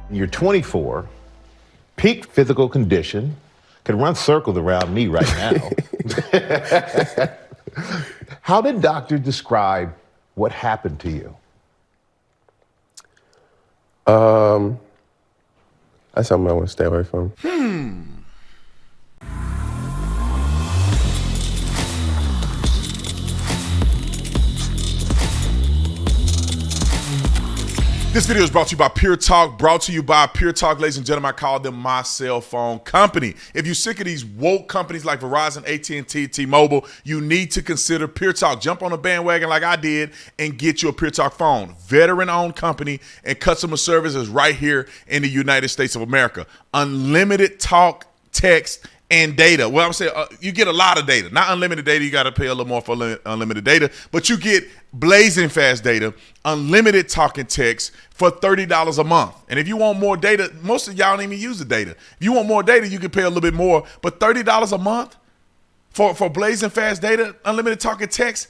You're 24, peak physical condition, could run circles around me right now. How did doctors describe what happened to you? That's something I want to stay away from. This video is brought to you by Pure Talk, brought to you by Pure Talk. Ladies and gentlemen, I call them my cell phone company. If you're sick of these woke companies like Verizon, AT&T, T-Mobile, you need to consider Pure Talk. Jump on a bandwagon like I did and get you a Pure Talk phone. Veteran-owned company, and customer service is right here in the United States of America. Unlimited talk, text, and data. Well, I'm saying you get a lot of data. Not unlimited data. You got to pay a little more for unlimited data. But you get blazing fast data, unlimited talk and text for $30 a month. And if you want more data, most of y'all don't even use the data. If you want more data, you can pay a little bit more. But $30 a month for blazing fast data, unlimited talk and text,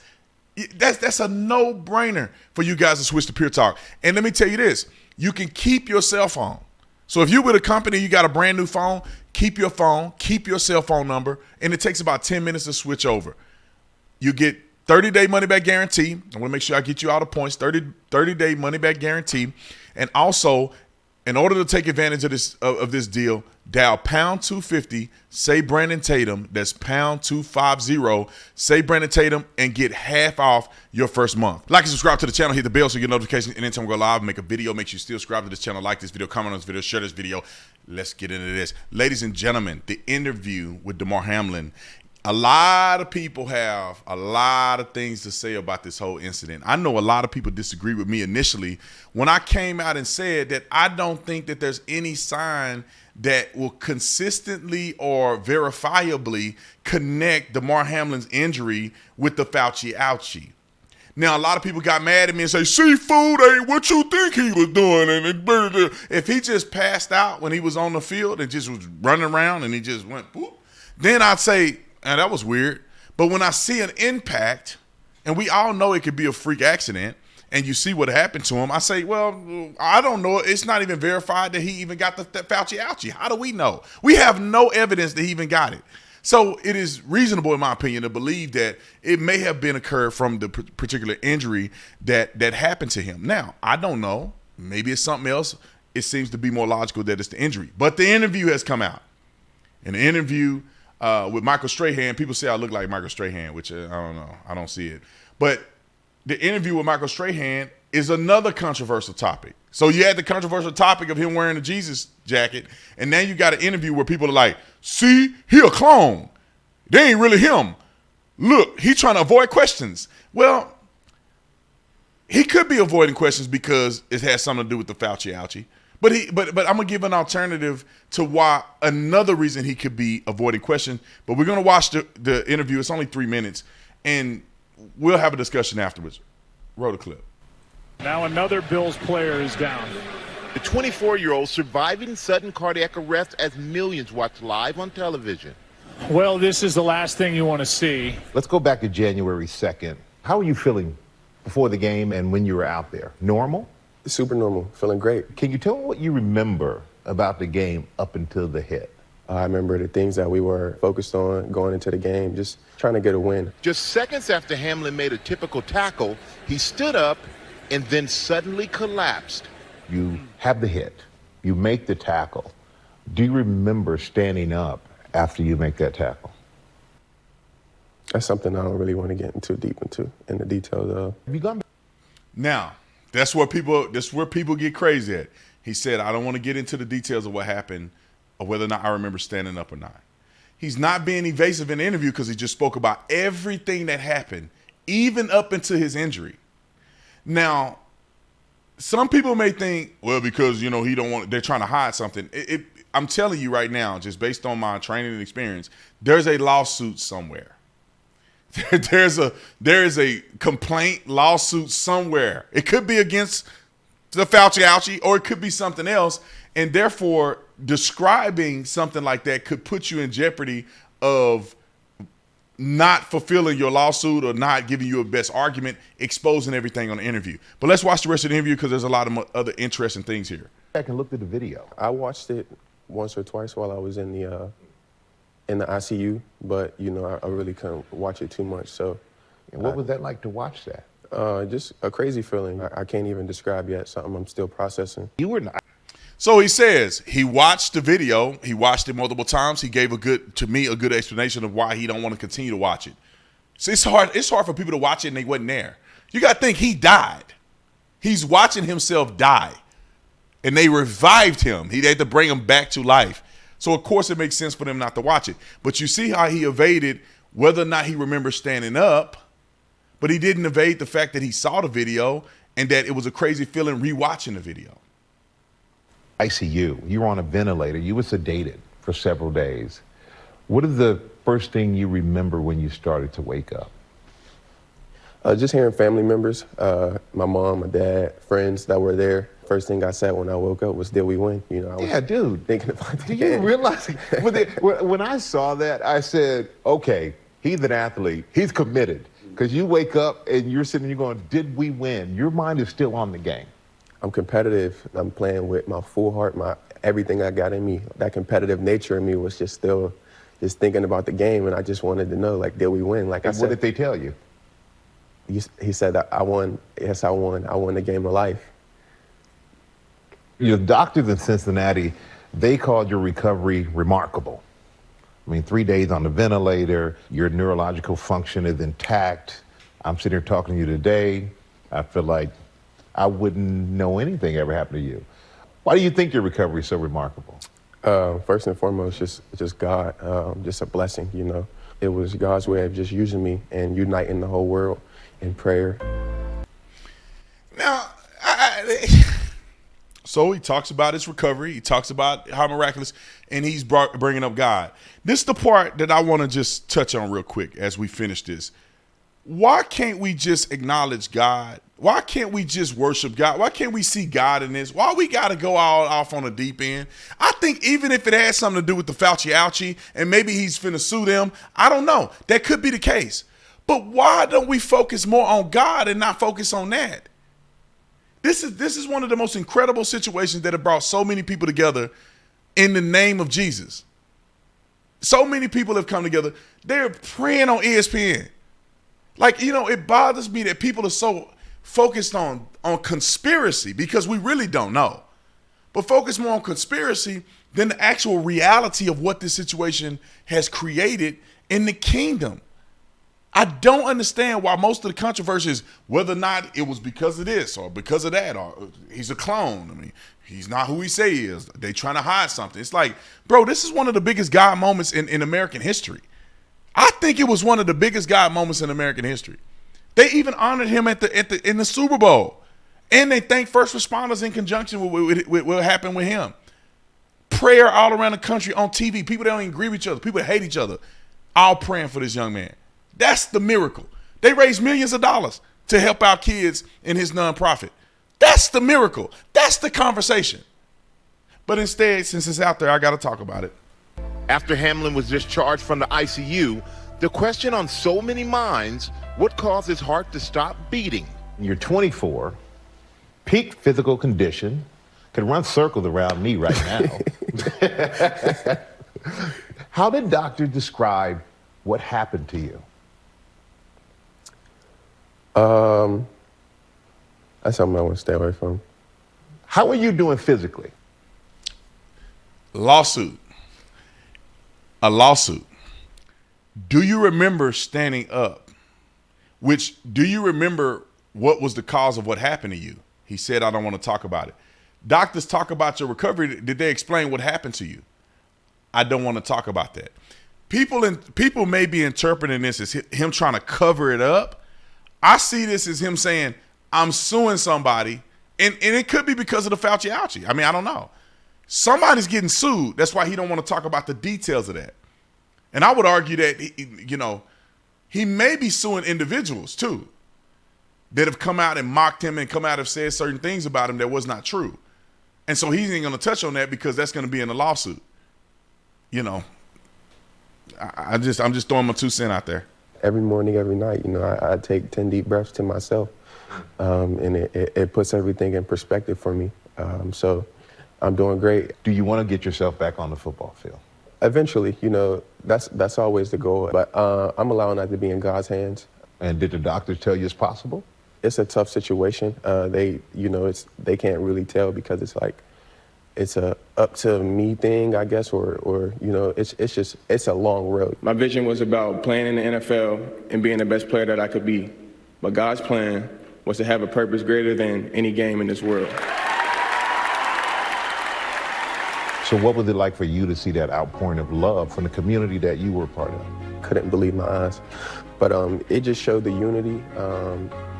that's a no-brainer for you guys to switch to Pure Talk. And let me tell you this. You can keep your cell phone. So if you're with a company, you got a brand new phone, keep your phone, keep your cell phone number, and it takes about 10 minutes to switch over. You get 30-day money-back guarantee. I want to make sure I get you all the points, 30-day money-back guarantee. And also, in order to take advantage of this deal, dial pound 250, say Brandon Tatum, that's pound 250, say Brandon Tatum, and get half off your first month. Like and subscribe to the channel, hit the bell so you get notifications anytime we go live, make a video. Make sure you still subscribe to this channel, like this video, comment on this video, share this video. Let's get into this. Ladies and gentlemen, the interview with Damar Hamlin. A lot of people have a lot of things to say about this whole incident. I know a lot of people disagree with me initially when I came out and said that I don't think that there's any sign that will consistently or verifiably connect Damar Hamlin's injury with the Fauci ouchie. Now, a lot of people got mad at me and say, seafood ain't what you think he was doing. And if he just passed out when he was on the field and just was running around and he just went, whoop, then I'd say, that was weird. But when I see an impact, and we all know it could be a freak accident, and you see what happened to him, I say, well, I don't know. It's not even verified that he even got the Fauci ouchie. How do we know? We have no evidence that he even got it. So it is reasonable, in my opinion, to believe that it may have been occurred from the particular injury that happened to him. Now, I don't know. Maybe it's something else. It seems to be more logical that it's the injury. But the interview has come out. In the interview with Michael Strahan, people say I look like Michael Strahan, which I don't know. I don't see it. But the interview with Michael Strahan is another controversial topic. So you had the controversial topic of him wearing a Jesus jacket, and now you got an interview where people are like, see, he a clone. They ain't really him. Look, he trying to avoid questions. Well, he could be avoiding questions because it has something to do with the Fauci ouchie. But I'm gonna give an alternative to why another reason he could be avoiding questions. But we're gonna watch the interview. It's only 3 minutes, and we'll have a discussion afterwards. Roll the clip. Now another Bills player is down. The 24-year-old surviving sudden cardiac arrest as millions watch live on television. Well, this is the last thing you want to see. Let's go back to January 2nd. How were you feeling before the game and when you were out there? Normal? Super normal, feeling great. Can you tell me what you remember about the game up until the hit? I remember the things that we were focused on going into the game, just trying to get a win. Just seconds after Hamlin made a typical tackle, he stood up and then suddenly collapsed. You have the hit. You make the tackle. Do you remember standing up after you make that tackle? That's something I don't really want to get into deep into in the details of. Have you gone back? Now, that's where people get crazy at. He said, I don't want to get into the details of what happened or whether or not I remember standing up or not. He's not being evasive in the interview because he just spoke about everything that happened, even up into his injury. Now, some people may think, well, because, he don't want, they're trying to hide something. I'm telling you right now, just based on my training and experience, there's a lawsuit somewhere. There is a complaint lawsuit somewhere. It could be against the Fauci ouchie, or it could be something else. And therefore, describing something like that could put you in jeopardy of not fulfilling your lawsuit or not giving you a best argument, exposing everything on the interview. But let's watch the rest of the interview because there's a lot of other interesting things here. I can look at the video. I watched it once or twice while I was in the ICU, but I really couldn't watch it too much. So, And what was that like to watch that? Just a crazy feeling. I can't even describe yet. Something I'm still processing. You were not. So he says he watched the video. He watched it multiple times. He gave a good explanation of why he don't want to continue to watch it. So it's hard for people to watch it and they wasn't there. You got to think he died. He's watching himself die. And they revived him. They had to bring him back to life. So, of course, it makes sense for them not to watch it. But you see how he evaded whether or not he remembers standing up, but he didn't evade the fact that he saw the video and that it was a crazy feeling rewatching the video. ICU. You were on a ventilator. You were sedated for several days. What is the first thing you remember when you started to wake up? Just hearing family members, my mom, my dad, friends that were there. First thing I said when I woke up was, "Did we win?" I was dude. thinking about that. Do you realize when I saw that, I said, okay, he's an athlete. He's committed. Because you wake up and you're sitting there going, did we win? Your mind is still on the game. I'm competitive. I'm playing with my full heart, everything I got in me. That competitive nature in me was just still just thinking about the game, and I just wanted to know, like, did we win? Like I said, what did they tell you? He said that I won. Yes, I won. I won the game of life. Your doctors in Cincinnati, they called your recovery remarkable. I mean, 3 days on the ventilator, your neurological function is intact. I'm sitting here talking to you today. I feel like I wouldn't know anything ever happened to you. Why do you think your recovery is so remarkable? First and foremost, just God, just a blessing, It was God's way of just using me and uniting the whole world in prayer. Now, so he talks about his recovery. He talks about how miraculous, and he's bringing up God. This is the part that I want to just touch on real quick as we finish this. Why can't we just acknowledge God? Why can't we just worship God? Why can't we see God in this? Why we got to go all off on the deep end? I think even if it has something to do with the Fauci ouchie and maybe he's finna sue them, I don't know. That could be the case. But why don't we focus more on God and not focus on that? This is one of the most incredible situations that have brought so many people together in the name of Jesus. So many people have come together. They're praying on ESPN. Like, it bothers me that people are so focused on conspiracy because we really don't know. But focus more on conspiracy than the actual reality of what this situation has created in the kingdom. I don't understand why most of the controversy is whether or not it was because of this or because of that or he's a clone. I mean, he's not who he say he is. They trying to hide something. It's like, bro, this is one of the biggest God moments in American history. I think it was one of the biggest God moments in American history. They even honored him in the Super Bowl, and they thanked first responders in conjunction with what happened with him. Prayer all around the country on TV. People that don't even agree with each other. People that hate each other, all praying for this young man. That's the miracle. They raised millions of dollars to help out kids in his nonprofit. That's the miracle. That's the conversation. But instead, since it's out there, I got to talk about it. After Hamlin was discharged from the ICU, the question on so many minds, what caused his heart to stop beating? You're 24, peak physical condition, can run circles around me right now. How did doctors describe what happened to you? That's something I want to stay away from. How are you doing physically? A lawsuit. Do you remember standing up? Do you remember what was the cause of what happened to you? He said, I don't want to talk about it. Doctors talk about your recovery. Did they explain what happened to you? I don't want to talk about that. People may be interpreting this as him trying to cover it up. I see this as him saying, I'm suing somebody, and it could be because of the Fauci ouchie. I mean, I don't know. Somebody's getting sued. That's why he don't want to talk about the details of that. And I would argue that, he may be suing individuals too that have come out and mocked him and come out and said certain things about him that was not true. And so he ain't going to touch on that because that's going to be in the lawsuit. I'm just throwing my 2 cents out there. Every morning, every night, I take 10 deep breaths to myself, and it puts everything in perspective for me. So I'm doing great. Do you want to get yourself back on the football field? Eventually, that's always the goal. But I'm allowing that to be in God's hands. And did the doctors tell you it's possible? It's a tough situation. They can't really tell because it's a up to me thing, I guess, or it's a long road. My vision was about playing in the NFL and being the best player that I could be. But God's plan was to have a purpose greater than any game in this world. So what was it like for you to see that outpouring of love from the community that you were a part of? Couldn't believe my eyes. But it just showed the unity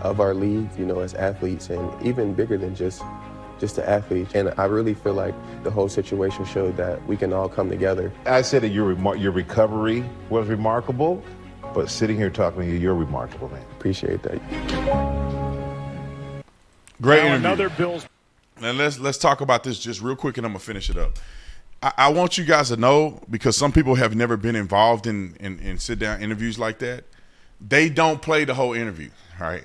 of our league, as athletes, and even bigger than just the athletes. And I really feel like the whole situation showed that we can all come together. I said that your recovery was remarkable, but sitting here talking to you, you're remarkable, man. Appreciate that. Great Now interview. another Bills. Now let's talk about this just real quick, and I'm gonna finish it up. I want you guys to know, because some people have never been involved in sit down interviews like that. They don't play the whole interview, right?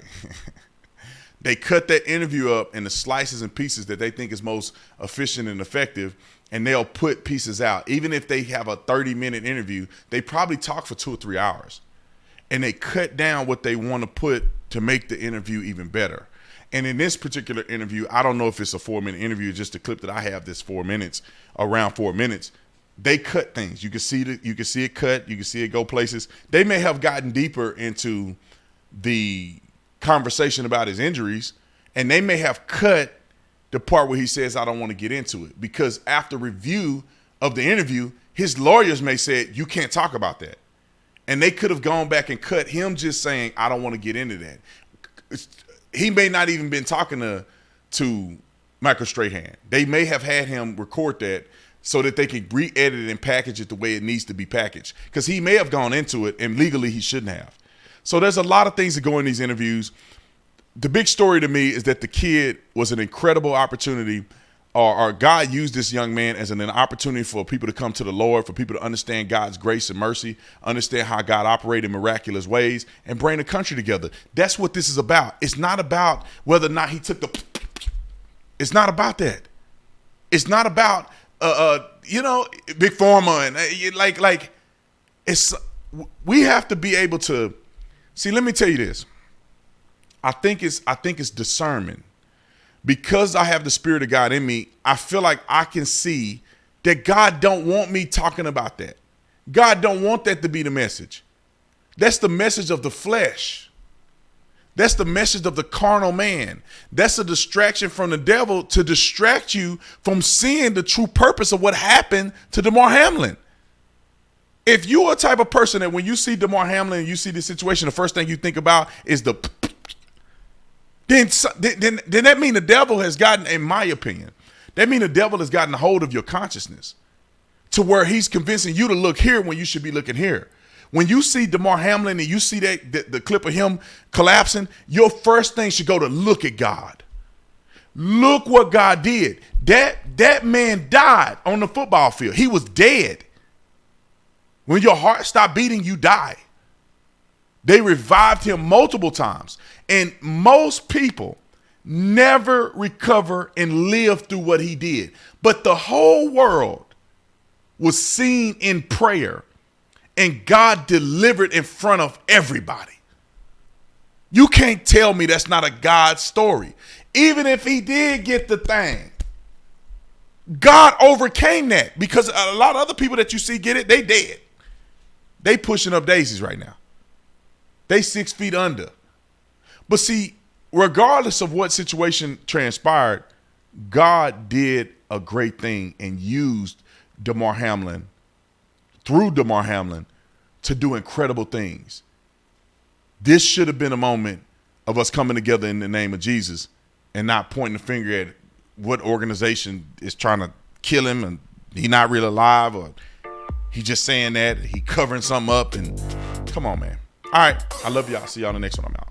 They cut that interview up into slices and pieces that they think is most efficient and effective, and they'll put pieces out. Even if they have a 30-minute interview, they probably talk for 2 or 3 hours, and they cut down what they want to put to make the interview even better. And in this particular interview, I don't know if it's a 4-minute interview, just the clip that I have that's 4 minutes, around 4 minutes. They cut things. You can see it cut. You can see it go places. They may have gotten deeper into the conversation about his injuries, and they may have cut the part where he says, I don't want to get into it, because after review of the interview, his lawyers may say, you can't talk about that. And they could have gone back and cut him just saying, I don't want to get into that. He may not even been talking to Michael Strahan. They may have had him record that so that they can re-edit it and package it the way it needs to be packaged, because he may have gone into it and legally he shouldn't have. So there's a lot of things that go in these interviews. The big story to me is that the kid was an incredible opportunity, or God used this young man as an opportunity for people to come to the Lord, for people to understand God's grace and mercy, understand how God operated in miraculous ways, and bring the country together. That's what this is about. It's not about whether or not he took the – it's not about that. It's not about, big pharma and it's – we have to be able to – see, let me tell you this. I think it's discernment. Because I have the Spirit of God in me, I feel like I can see that God don't want me talking about that. God don't want that to be the message. That's the message of the flesh. That's the message of the carnal man. That's a distraction from the devil to distract you from seeing the true purpose of what happened to Damar Hamlin. If you're a type of person that when you see Damar Hamlin and you see the situation, the first thing you think about is the then that means the devil has gotten, in my opinion, that means the devil has gotten a hold of your consciousness to where he's convincing you to look here when you should be looking here. When you see Damar Hamlin and you see the clip of him collapsing, your first thing should go to look at God. Look what God did. That man died on the football field. He was dead. When your heart stopped beating, you die. They revived him multiple times. And most people never recover and live through what he did. But the whole world was seen in prayer, and God delivered in front of everybody. You can't tell me that's not a God story. Even if he did get the thing, God overcame that, because a lot of other people that you see get it, they dead. They pushing up daisies right now. They 6 feet under. But see, regardless of what situation transpired, God did a great thing and used Damar Hamlin, through Damar Hamlin, to do incredible things. This should have been a moment of us coming together in the name of Jesus and not pointing the finger at what organization is trying to kill him and he not really alive, or he just saying that, he covering something up. And come on, man. All right. I love y'all. See y'all in the next one. I'm out.